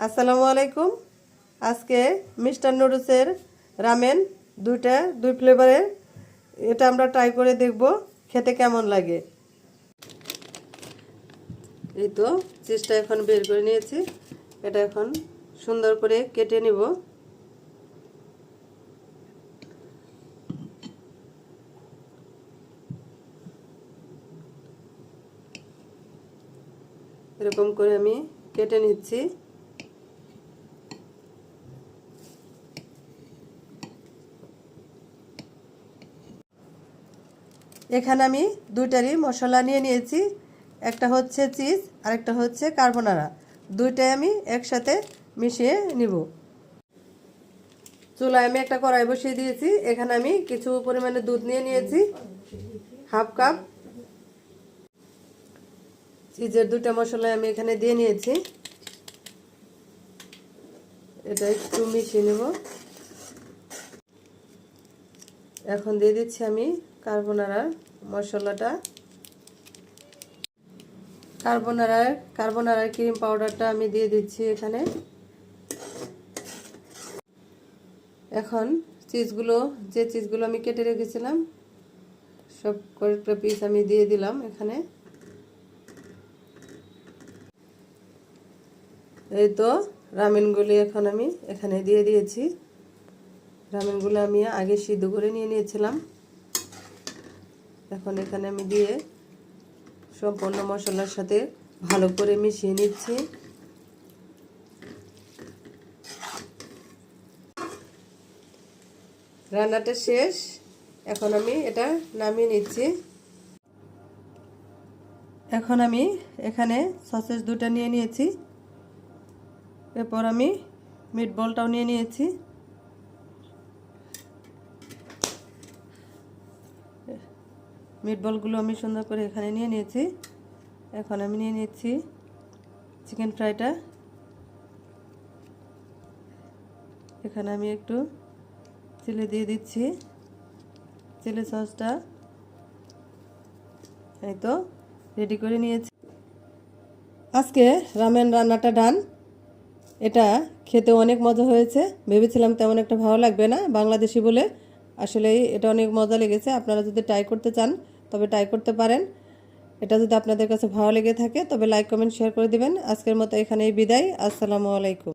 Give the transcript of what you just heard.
আসসালামু আলাইকুম। আজকে মিস্টার নুডলসের রামেন দুই ফ্লেভারের এটা আমরা ট্রাই করে দেখব খেতে কেমন লাগে। এই তো চিজটা এখন বের করে নিয়েছি, এটা এখন সুন্দর করে কেটে নিব। এরকম করে আমি কেটে নিচ্ছি। এখানে আমি দুইটারই মশলা নিয়ে নিয়েছি, একটা হচ্ছে চিজ আর একটা হচ্ছে কার্বোনারা। দুইটাই আমি একসাথে মিশিয়ে নিব। চুলায় আমি একটা কড়াই বসিয়ে দিয়েছি, এখানে আমি কিছু পরিমাণে দুধ নিয়ে নিয়েছি, হাফ কাপ। চিজের দুইটা মশলা আমি এখানে দিয়ে নিয়েছি, এটা একটু মিশিয়ে নেব। এখন দিয়ে দিচ্ছি আমি কার্বোনারার মশলাটা, কার্বোনারার ক্রিম পাউডারটা আমি দিয়ে দিচ্ছি এখানে। এখন যে চিজগুলো আমি কেটে রেখেছিলাম সব কয়েকটা পিস আমি দিয়ে দিলাম এখানে। এই তো রামেনগুলি এখন আমি এখানে দিয়ে দিয়েছি। রামেনগুলো আমি আগে সিদ্ধ করে নিয়েছিলাম, এখন এখানে আমি দিয়ে সম্পূর্ণ মশলার সাথে ভালো করে মিশিয়ে নিচ্ছি। রান্নাটা শেষ, এখন আমি এটা নামিয়ে নিচ্ছি। এখন আমি এখানে সসেজ দুটো নিয়ে নিয়েছি, এরপর আমি মিটবলটাও নিয়ে নিয়েছি। মিটবলগুলো আমি সুন্দর করে এখানে নিয়ে নিয়েছি। এখন আমি নিয়ে নিচ্ছি চিকেন ফ্রাইটা, এখানে আমি একটু চিলি দিয়ে দিচ্ছি, চিলি সসটা। এই তো রেডি করে নিয়েছি। আজকে রামেন রান্নাটা ডান। এটা খেতে অনেক মজা হয়েছে, ভেবেছিলাম তেমন একটা ভালো লাগবে না বাংলাদেশি বলে, আসলে এটা অনেক মজা লেগেছে। আপনারা যদি ট্রাই করতে চান তবে ট্রাই করতে পারেন। এটা যদি আপনাদের কাছে ভালো লেগে থাকে তবে লাইক কমেন্ট শেয়ার করে দিবেন। আজকের মতো এখানেই বিদায়। আসসালামু আলাইকুম।